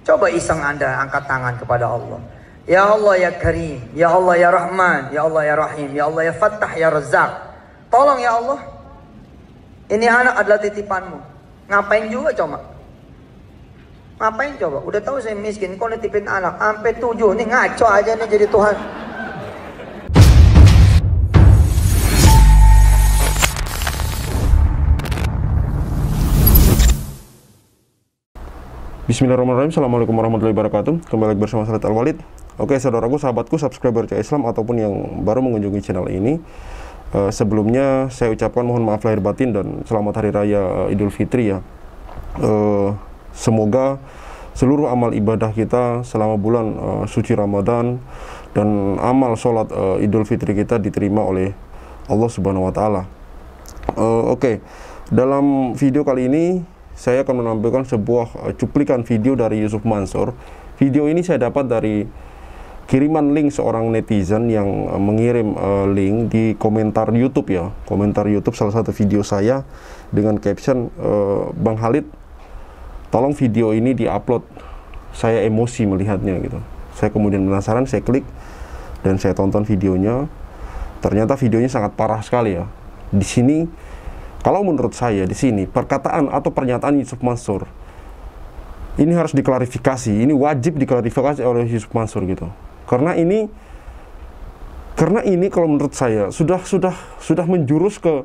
Coba iseng Anda angkat tangan kepada Allah. Ya Allah ya Karim, ya Allah ya Rahman, ya Allah ya Rahim, ya Allah ya Fattah ya Razzaq. Tolong ya Allah, ini anak adalah titipanmu. Ngapain juga coba? Ngapain coba? Udah tahu saya miskin, kau nitipin anak sampai 7 nih, ngaco aja nih jadi Tuhan. Bismillahirrahmanirrahim. Assalamualaikum warahmatullahi wabarakatuh. Kembali lagi bersama saya Al-Walid. Oke saudaraku, sahabatku, subscriber Cahaya Islam ataupun yang baru mengunjungi channel ini, sebelumnya saya ucapkan mohon maaf lahir batin dan selamat Hari Raya Idul Fitri ya. Semoga seluruh amal ibadah kita selama bulan suci Ramadan dan amal sholat Idul Fitri kita diterima oleh Allah Subhanahu wa Ta'ala. Oke, dalam video kali ini saya akan menampilkan sebuah cuplikan video dari Yusuf Mansur. Video ini saya dapat dari kiriman link seorang netizen yang mengirim link di komentar YouTube ya. Komentar YouTube salah satu video saya dengan caption, Bang Khalid, tolong video ini diupload. Saya emosi melihatnya gitu. Saya kemudian penasaran, saya klik dan saya tonton videonya. Ternyata videonya sangat parah sekali ya. Di sini, kalau menurut saya di sini perkataan atau pernyataan Yusuf Mansur ini harus diklarifikasi, ini wajib diklarifikasi oleh Yusuf Mansur gitu. Karena ini kalau menurut saya sudah menjurus ke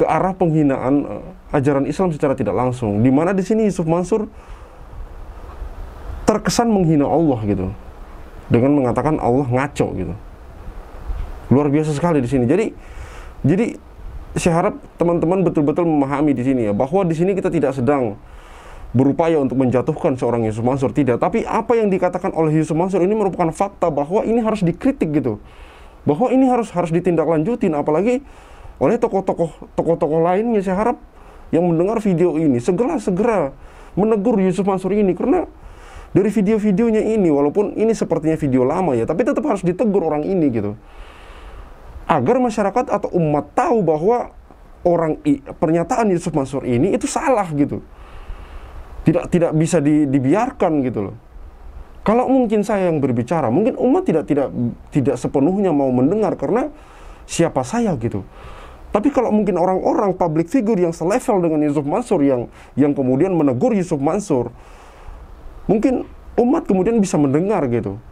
arah penghinaan ajaran Islam secara tidak langsung. Di mana di sini Yusuf Mansur terkesan menghina Allah gitu, dengan mengatakan Allah ngaco gitu. Luar biasa sekali di sini. Jadi saya harap teman-teman betul-betul memahami di sini ya, bahwa di sini kita tidak sedang berupaya untuk menjatuhkan seorang Yusuf Mansur, tidak. Tapi apa yang dikatakan oleh Yusuf Mansur ini merupakan fakta bahwa ini harus dikritik gitu, bahwa ini harus ditindaklanjutin, apalagi oleh tokoh-tokoh lainnya. Saya harap yang mendengar video ini segera menegur Yusuf Mansur ini, karena dari video-videonya ini, walaupun ini sepertinya video lama ya, tapi tetap harus ditegur orang ini gitu, agar masyarakat atau umat tahu bahwa pernyataan Yusuf Mansur ini itu salah gitu. Tidak bisa dibiarkan gitu loh. Kalau mungkin saya yang berbicara, mungkin umat tidak sepenuhnya mau mendengar karena siapa saya gitu. Tapi kalau mungkin orang-orang public figure yang selevel dengan Yusuf Mansur yang kemudian menegur Yusuf Mansur, mungkin umat kemudian bisa mendengar gitu.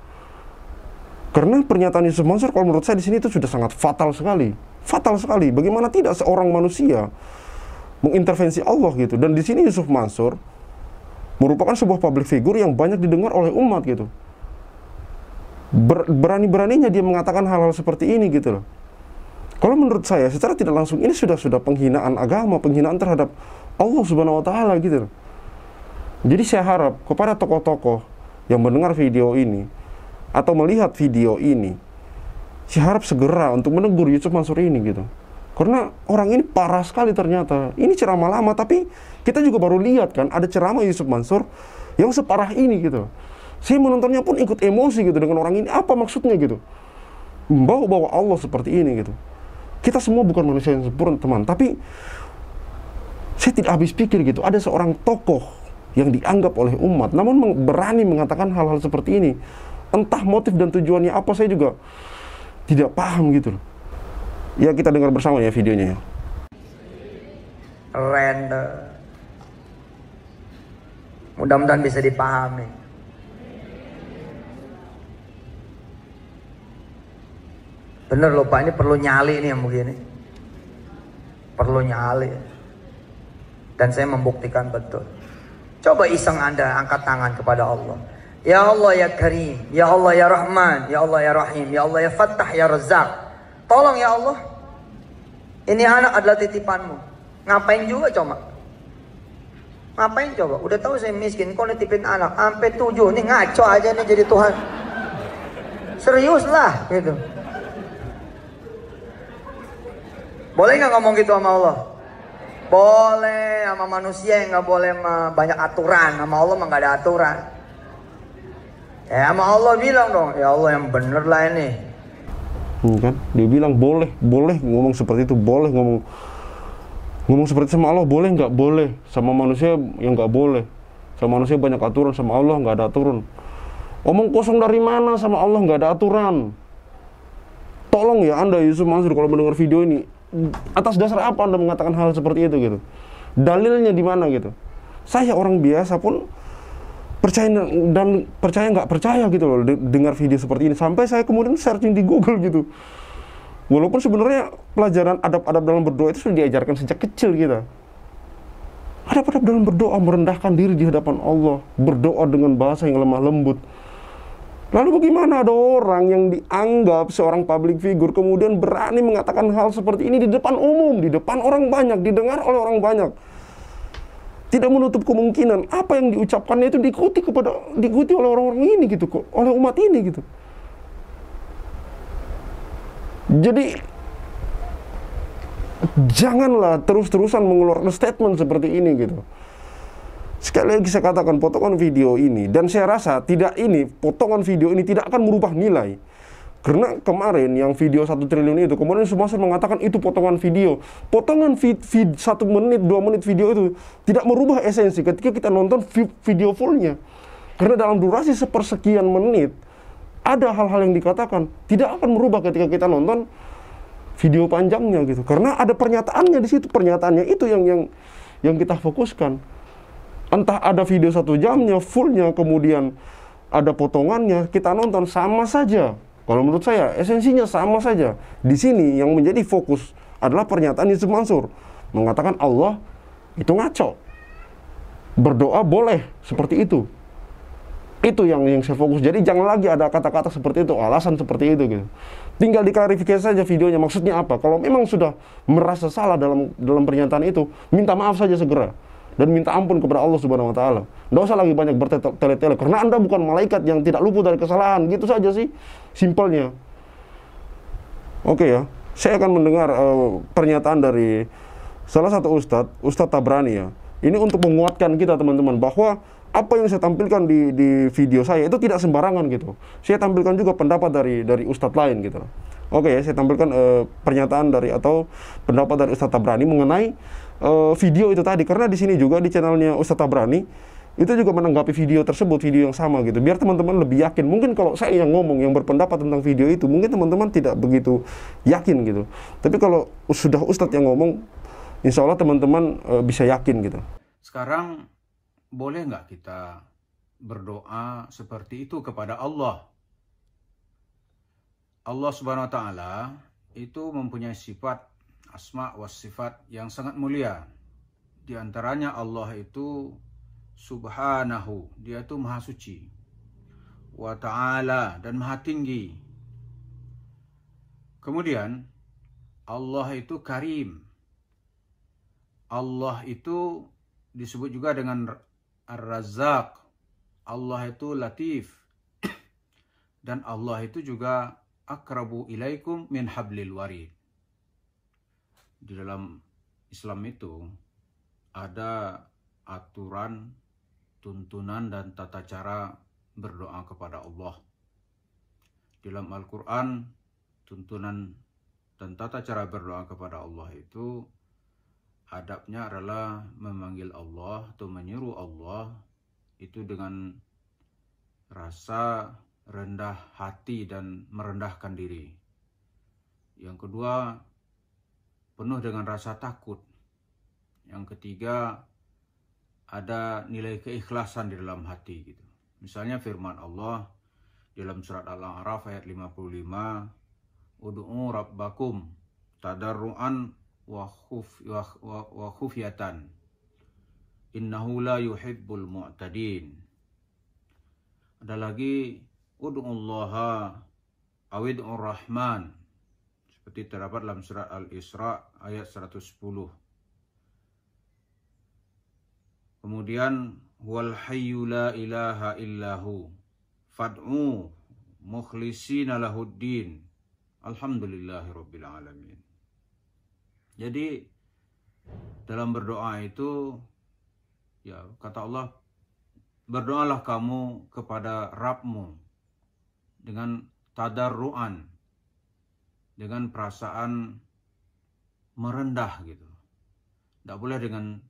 Karena pernyataan Yusuf Mansur kalau menurut saya di sini itu sudah sangat fatal sekali. Fatal sekali. Bagaimana tidak seorang manusia mengintervensi Allah gitu. Dan di sini Yusuf Mansur merupakan sebuah public figure yang banyak didengar oleh umat gitu. Berani-beraninya dia mengatakan hal-hal seperti ini gitu loh. Kalau menurut saya secara tidak langsung ini sudah penghinaan agama, penghinaan terhadap Allah Subhanahu wa Ta'ala gitu loh. Jadi saya harap kepada tokoh-tokoh yang mendengar video ini atau melihat video ini, saya harap segera untuk menegur Yusuf Mansur ini gitu. Karena orang ini parah sekali ternyata. Ini ceramah lama, tapi kita juga baru lihat kan ada ceramah Yusuf Mansur yang separah ini gitu. Saya menontonnya pun ikut emosi gitu dengan orang ini. Apa maksudnya gitu? Membawa Allah seperti ini gitu. Kita semua bukan manusia yang sempurna teman, tapi saya tidak habis pikir gitu. Ada seorang tokoh yang dianggap oleh umat, namun berani mengatakan hal-hal seperti ini. Entah motif dan tujuannya apa, saya juga tidak paham gitu loh. Ya, kita dengar bersama ya videonya ya. Keren. Mudah-mudahan bisa dipahami. Bener loh Pak, ini perlu nyali nih yang begini. Perlu nyali. Dan saya membuktikan betul. Coba iseng Anda angkat tangan kepada Allah. Ya Allah ya Karim, ya Allah ya Rahman, ya Allah ya Rahim, ya Allah ya Fattah ya Razzaq. Tolong ya Allah, ini anak adalah titipanmu. Ngapain juga coba? Ngapain coba? Udah tahu saya miskin, kau nitipin anak sampai 7 nih, ngaco aja nih jadi Tuhan. Serius lah gitu. Boleh nggak ngomong gitu sama Allah? Boleh, sama manusia yang nggak boleh banyak aturan. Sama Allah mah nggak ada aturan. Ya sama Allah bilang dong, ya Allah yang bener lah ini. Kan? Dia bilang boleh ngomong seperti itu, boleh ngomong seperti sama Allah, boleh nggak? Boleh. Sama manusia yang nggak boleh. Sama manusia banyak aturan, sama Allah nggak ada aturan. Omong kosong dari mana, sama Allah nggak ada aturan. Tolong ya Anda Yusuf Mansur kalau mendengar video ini, atas dasar apa Anda mengatakan hal seperti itu gitu? Dalilnya di mana gitu? Saya orang biasa pun percaya dan percaya nggak percaya gitu loh dengar video seperti ini. Sampai saya kemudian searching di Google gitu. Walaupun sebenarnya pelajaran adab-adab dalam berdoa itu sudah diajarkan sejak kecil kita. Adab-adab dalam berdoa, merendahkan diri di hadapan Allah, berdoa dengan bahasa yang lemah lembut. Lalu bagaimana ada orang yang dianggap seorang public figure kemudian berani mengatakan hal seperti ini di depan umum, di depan orang banyak, didengar oleh orang banyak. Tidak menutup kemungkinan apa yang diucapkannya itu diikuti oleh orang-orang ini gitu kok, oleh umat ini gitu. Jadi janganlah terus-terusan mengeluarkan statement seperti ini gitu. Sekali lagi saya katakan, potongan video ini, dan saya rasa potongan video ini tidak akan merubah nilai. Karena kemarin yang video 1 triliun itu, kemudian semua mengatakan itu potongan video. Potongan 1 menit, 2 menit video itu tidak merubah esensi ketika kita nonton video fullnya. Karena dalam durasi sepersekian menit, ada hal-hal yang dikatakan tidak akan merubah ketika kita nonton video panjangnya gitu. Karena ada pernyataannya di situ, pernyataannya itu yang kita fokuskan. Entah ada video 1 jamnya, fullnya, kemudian ada potongannya, kita nonton sama saja. Kalau menurut saya, esensinya sama saja. Di sini yang menjadi fokus adalah pernyataan Yusuf Mansur. Mengatakan Allah itu ngaco. Berdoa boleh seperti itu. Itu yang saya fokus. Jadi jangan lagi ada kata-kata seperti itu, alasan seperti itu gitu. Tinggal diklarifikasi saja videonya maksudnya apa. Kalau memang sudah merasa salah dalam pernyataan itu, minta maaf saja segera. Dan minta ampun kepada Allah Subhanahu wa Ta'ala. Nggak usah lagi banyak bertele-tele, karena Anda bukan malaikat yang tidak luput dari kesalahan. Gitu saja sih, simpelnya. Oke ya, saya akan mendengar pernyataan dari salah satu Ustadz Tabrani ya. Ini untuk menguatkan kita teman-teman, bahwa apa yang saya tampilkan di video saya itu tidak sembarangan gitu. Saya tampilkan juga pendapat dari Ustadz lain gitu. Oke ya, saya tampilkan pernyataan atau pendapat dari Ustadz Tabrani mengenai video itu tadi, karena di sini juga di channelnya Ustadz Tabrani itu juga menanggapi video tersebut, video yang sama gitu, biar teman-teman lebih yakin. Mungkin kalau saya yang ngomong, yang berpendapat tentang video itu, mungkin teman-teman tidak begitu yakin gitu. Tapi kalau sudah Ustadz yang ngomong, insya Allah teman-teman bisa yakin gitu. Sekarang boleh nggak kita berdoa seperti itu kepada Allah? Allah Subhanahu wa Ta'ala itu mempunyai sifat asma wa sifat yang sangat mulia. Di antaranya Allah itu subhanahu, dia itu maha suci, wa ta'ala, dan maha tinggi. Kemudian Allah itu karim. Allah itu disebut juga dengan Ar-Razzaq. Allah itu latif. Dan Allah itu juga akrabu ilaikum min hablil warid. Di dalam Islam itu ada aturan, tuntunan, dan tata cara berdoa kepada Allah. Di dalam Al-Quran, tuntunan dan tata cara berdoa kepada Allah itu adabnya adalah memanggil Allah atau menyeru Allah itu dengan rasa rendah hati dan merendahkan diri. Yang kedua, penuh dengan rasa takut. Yang ketiga, ada nilai keikhlasan di dalam hati gitu. Misalnya firman Allah dalam surat Al-A'raf ayat 55, "Ud'u rabbakum tadarruan wa khufyatan. Innahu la yuhibbul mu'tadin." Ada lagi, "Ud'ullaha awid'ur rahman." Seperti terdapat dalam surat Al-Isra ayat 110. Kemudian, "Wal hayyu la ilaha illahu fad'u mukhlishina lahuddin. Alhamdulillahirabbil alamin." Jadi dalam berdoa itu ya kata Allah, berdoalah kamu kepada Rabbmu dengan tadarruan, dengan perasaan merendah gitu. Tidak boleh dengan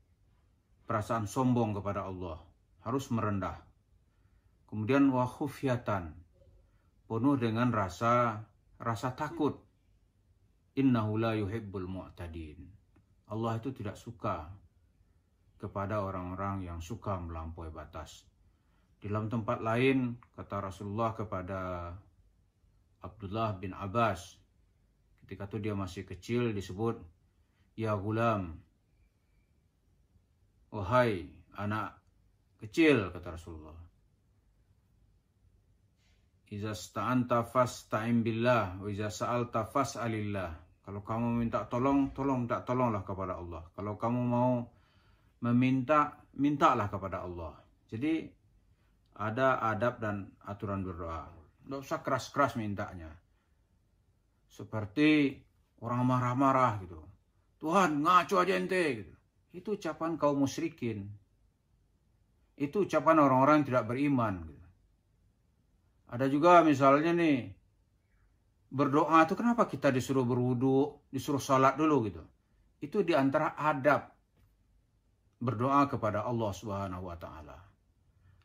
perasaan sombong kepada Allah. harus merendah. Kemudian wa khufyatan, penuh dengan rasa takut. Innahu la yuhibbul mu'tadin. Allah itu tidak suka kepada orang-orang yang suka melampaui batas. Di dalam tempat lain kata Rasulullah kepada Abdullah bin Abbas, ketika itu dia masih kecil, disebut, ya gulam, wahai anak kecil, kata Rasulullah, iza sta'anta fasta'in billah, wa iza sa'alta fas'alillah. Kalau kamu minta tolong, tolonglah kepada Allah. Kalau kamu mau meminta, mintalah kepada Allah. Jadi ada adab dan aturan berdoa. Tidak usah keras-keras mintanya. Seperti orang marah-marah gitu. Tuhan, ngaco aja ente gitu. Itu ucapan kaum musyrikin. Itu ucapan orang-orang yang tidak beriman gitu. Ada juga misalnya nih, berdoa itu kenapa kita disuruh berwudu, disuruh salat dulu gitu. Itu diantara adab berdoa kepada Allah Subhanahu wa Ta'ala.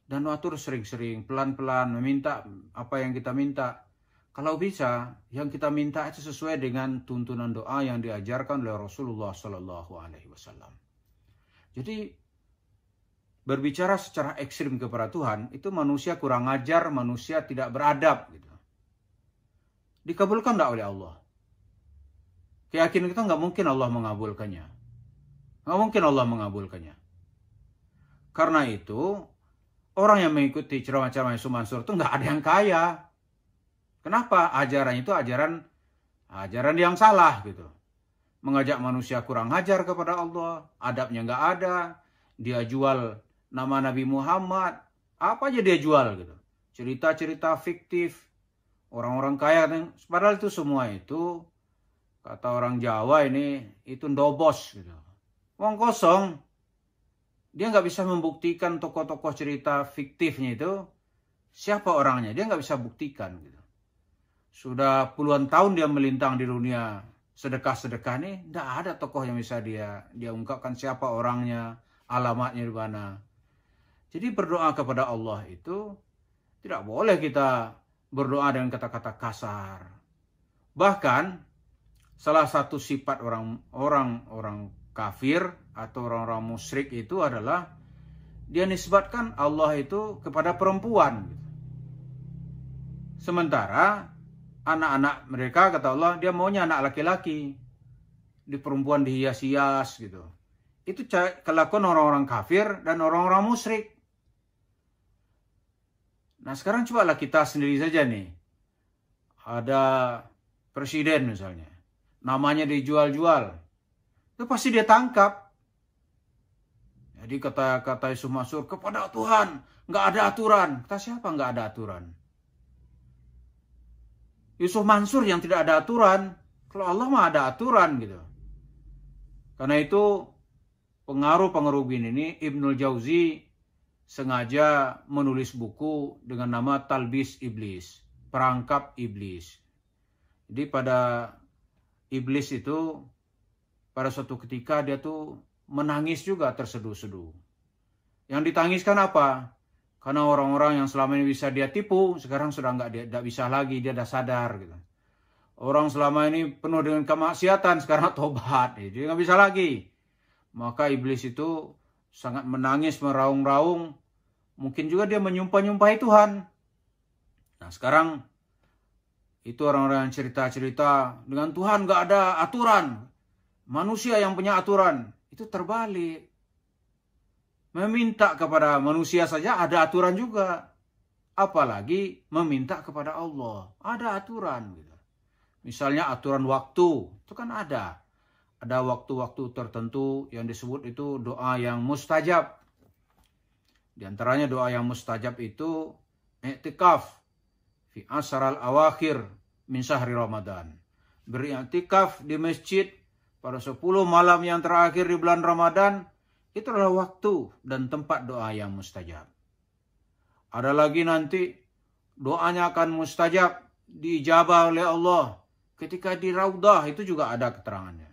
Dan atur sering-sering, pelan-pelan meminta apa yang kita minta. Kalau bisa, yang kita minta itu sesuai dengan tuntunan doa yang diajarkan oleh Rasulullah Sallallahu Alaihi Wasallam. Jadi berbicara secara ekstrim kepada Tuhan itu manusia kurang ajar, manusia tidak beradab gitu. Dikabulkan tidak oleh Allah? Keyakinan kita nggak mungkin Allah mengabulkannya. Nggak mungkin Allah mengabulkannya. Karena itu, orang yang mengikuti ceramah-ceramah Yusuf Mansur itu nggak ada yang kaya. Kenapa? Ajaran itu ajaran yang salah gitu. Mengajak manusia kurang ajar kepada Allah, adabnya nggak ada. Dia jual nama Nabi Muhammad, apa aja dia jual gitu. Cerita-cerita fiktif. Orang-orang kaya, padahal itu semua itu, kata orang Jawa ini, itu ndobos gitu. Uang kosong. Dia nggak bisa membuktikan tokoh-tokoh cerita fiktifnya itu, siapa orangnya. Dia nggak bisa buktikan gitu. Sudah puluhan tahun dia melintang di dunia sedekah-sedekah nih, nggak ada tokoh yang bisa dia ungkapkan siapa orangnya, alamatnya di mana. Jadi berdoa kepada Allah itu, tidak boleh kita berdoa dengan kata-kata kasar. Bahkan salah satu sifat orang kafir atau orang-orang musyrik itu adalah dia nisbatkan Allah itu kepada perempuan. Sementara anak-anak mereka kata Allah dia maunya anak laki-laki. Di perempuan dihias-hias gitu. Itu kelakuan orang-orang kafir dan orang-orang musyrik. Nah sekarang cobalah kita sendiri saja nih. Ada presiden misalnya. Namanya dijual-jual. Itu pasti dia tangkap. Jadi kata Yusuf Mansur, kepada Tuhan nggak ada aturan. Kata siapa nggak ada aturan? Yusuf Mansur yang tidak ada aturan. Kalau Allah mah ada aturan gitu. Karena itu pengaruh ini Ibnul Jauzi sengaja menulis buku dengan nama Talbis Iblis, perangkap iblis. Jadi pada iblis itu pada suatu ketika dia tuh menangis juga terseduh-seduh. Yang ditangiskan apa? Karena orang-orang yang selama ini bisa dia tipu, sekarang sudah nggak bisa lagi, dia udah sadar gitu. Orang selama ini penuh dengan kemaksiatan, sekarang tobat, dia nggak bisa lagi. Maka iblis itu sangat menangis, meraung-raung. Mungkin juga dia menyumpah-nyumpahi Tuhan. Nah sekarang itu orang-orang yang cerita-cerita dengan Tuhan nggak ada aturan. Manusia yang punya aturan. Itu terbalik. Meminta kepada manusia saja ada aturan juga. Apalagi meminta kepada Allah. Ada aturan. Gitu. Misalnya aturan waktu. Itu kan ada. Ada waktu-waktu tertentu yang disebut itu doa yang mustajab. Di antaranya doa yang mustajab itu i'tikaf fi asral awakhir min syahri Ramadan. Beriktikaf di masjid pada 10 malam yang terakhir di bulan Ramadan, itu adalah waktu dan tempat doa yang mustajab. Ada lagi nanti doanya akan mustajab, diijabah oleh Allah ketika di Raudah, itu juga ada keterangannya.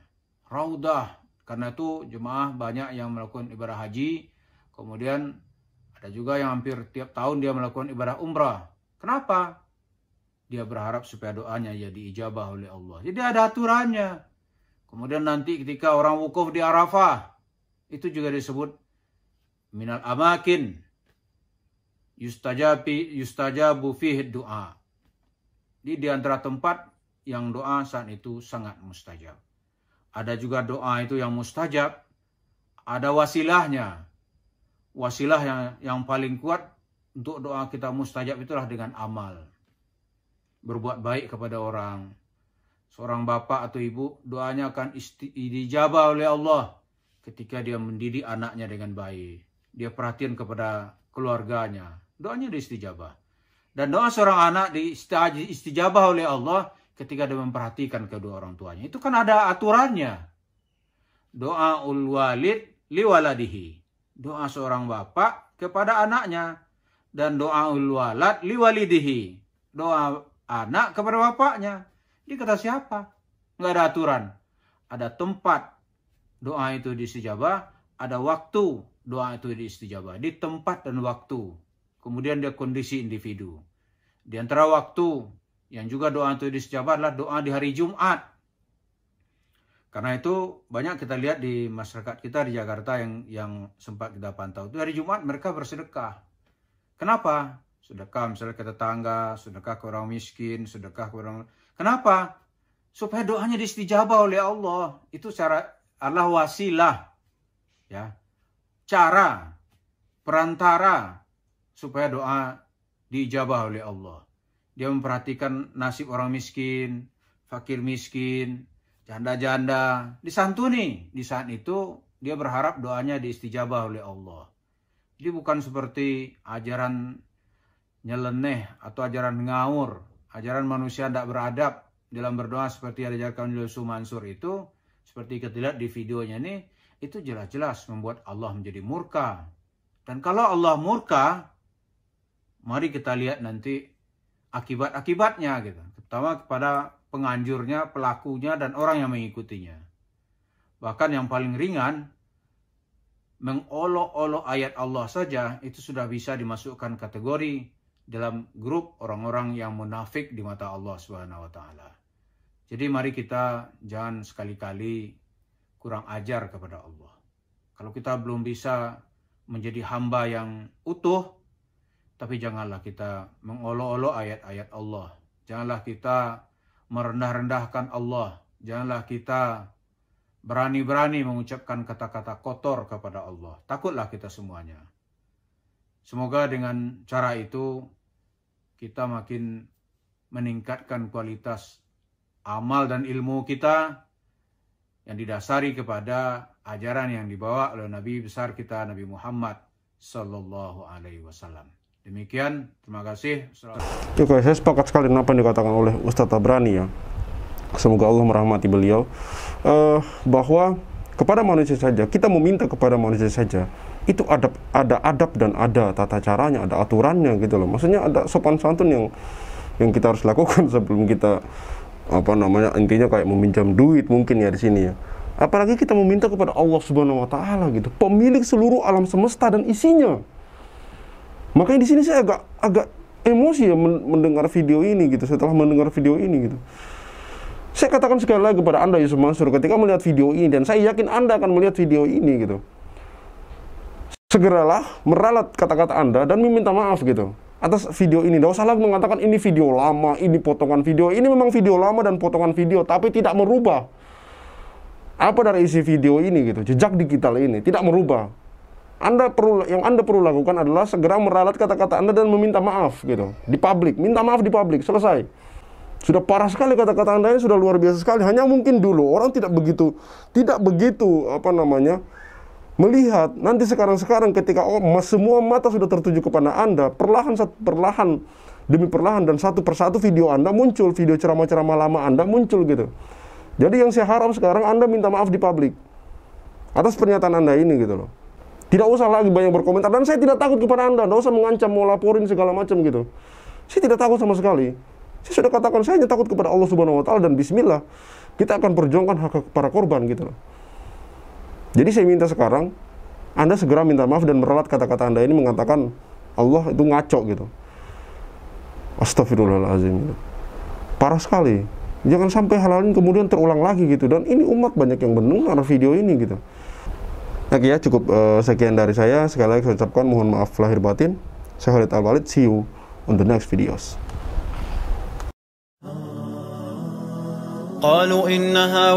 Raudah, karena itu jemaah banyak yang melakukan ibadah haji, kemudian Ada juga yang hampir tiap tahun dia melakukan ibadah umrah. Kenapa? Dia berharap supaya doanya ya diijabah oleh Allah. Jadi ada aturannya. Kemudian nanti ketika orang wukuf di Arafah, itu juga disebut minal amakin yustajabu fihi doa. Di antara tempat yang doa saat itu sangat mustajab. Ada juga doa itu yang mustajab, ada wasilahnya. Wasilah yang paling kuat untuk doa kita mustajab itulah dengan amal. Berbuat baik kepada orang. Seorang bapak atau ibu doanya akan dijabah oleh Allah ketika dia mendidik anaknya dengan baik. Dia perhatian kepada keluarganya. Doanya diistijabah. Dan doa seorang anak diistijabah oleh Allah ketika dia memperhatikan kedua orang tuanya. Itu kan ada aturannya. Doa ul walid li waladihi. Doa seorang bapak kepada anaknya. Dan doa ul walad li walidihi. Doa anak kepada bapaknya. Ini kata siapa? Nggak ada aturan. Ada tempat doa itu diistijabah. Ada waktu doa itu diistijabah. Di tempat dan waktu. Kemudian dia kondisi individu. Di antara waktu yang juga doa itu diistijabah adalah doa di hari Jumat. Karena itu banyak kita lihat di masyarakat kita di Jakarta yang sempat kita pantau. Itu hari Jumat mereka bersedekah. Kenapa? Sedekah misalnya ke tetangga, sedekah ke orang miskin, sedekah ke orang... Kenapa? Supaya doanya diistijabah oleh Allah. Itu cara Allah wasilah. Ya. Cara, perantara supaya doa diijabah oleh Allah. Dia memperhatikan nasib orang miskin, fakir miskin, janda-janda, disantuni. Di saat itu dia berharap doanya diistijabah oleh Allah. Jadi bukan seperti ajaran nyeleneh atau ajaran ngawur, ajaran manusia tidak beradab dalam berdoa seperti yang diajarkan oleh Yusuf Mansur itu, seperti kita lihat di videonya ini, itu jelas-jelas membuat Allah menjadi murka. Dan kalau Allah murka, mari kita lihat nanti akibat-akibatnya gitu. Pertama kepada penganjurnya, pelakunya, dan orang yang mengikutinya. Bahkan yang paling ringan, mengolok-olok ayat Allah saja, itu sudah bisa dimasukkan kategori dalam grup orang-orang yang munafik di mata Allah Subhanahu wa Ta'ala. Jadi mari kita jangan sekali-kali kurang ajar kepada Allah. Kalau kita belum bisa menjadi hamba yang utuh, tapi janganlah kita mengolok-olok ayat-ayat Allah. Janganlah kita merendah-rendahkan Allah. Janganlah kita berani-berani mengucapkan kata-kata kotor kepada Allah. Takutlah kita semuanya. Semoga dengan cara itu kita makin meningkatkan kualitas amal dan ilmu kita yang didasari kepada ajaran yang dibawa oleh Nabi besar kita Nabi Muhammad Sallallahu Alaihi Wasallam. Demikian, terima kasih. Oke, saya sepakat sekali dengan apa yang dikatakan oleh Ustadz Tabrani ya. Semoga Allah merahmati beliau. Bahwa kepada manusia saja, kita meminta kepada manusia saja, itu ada adab dan ada tata caranya, ada aturannya gitu loh. Maksudnya ada sopan santun yang kita harus lakukan sebelum kita intinya kayak meminjam duit mungkin ya di sini ya. Apalagi kita meminta kepada Allah Subhanahu wa Ta'ala gitu, pemilik seluruh alam semesta dan isinya. Makanya di sini saya agak emosi ya mendengar video ini gitu. Setelah mendengar video ini gitu, saya katakan sekali lagi kepada Anda Yusuf Mansur, ketika melihat video ini, dan saya yakin Anda akan melihat video ini gitu, segeralah meralat kata-kata Anda dan meminta maaf gitu atas video ini. Tidak usah lagi mengatakan ini video lama, ini potongan video. Ini memang video lama dan potongan video, tapi tidak merubah apa dari isi video ini gitu. Jejak digital ini tidak merubah. Yang Anda perlu lakukan adalah segera meralat kata-kata Anda dan meminta maaf gitu di publik. Minta maaf di publik, selesai. Sudah parah sekali kata-kata Anda ini, sudah luar biasa sekali. Hanya mungkin dulu orang tidak begitu melihat. Nanti sekarang ketika semua mata sudah tertuju kepada Anda, perlahan demi perlahan dan satu persatu video Anda muncul, video ceramah-ceramah lama Anda muncul gitu. Jadi yang saya harap sekarang Anda minta maaf di publik atas pernyataan Anda ini gitu loh. Tidak usah lagi banyak berkomentar, dan saya tidak takut kepada Anda. Tidak usah mengancam, mau laporin segala macam gitu. Saya tidak takut sama sekali. Saya sudah katakan, saya hanya takut kepada Allah Subhanahu wa Ta'ala, dan bismillah kita akan perjuangkan hak para korban gitu loh. Jadi saya minta sekarang Anda segera minta maaf dan meralat kata-kata Anda ini mengatakan Allah itu ngaco gitu. Astagfirullahaladzim gitu. Parah sekali. Jangan sampai hal-hal ini kemudian terulang lagi gitu. Dan ini umat banyak yang mendengar video ini gitu. Oke ya, cukup sekian dari saya. Sekali lagi saya ucapkan mohon maaf lahir batin. Saya Khalid Al-Walid. See you on the next videos. قالوا إنها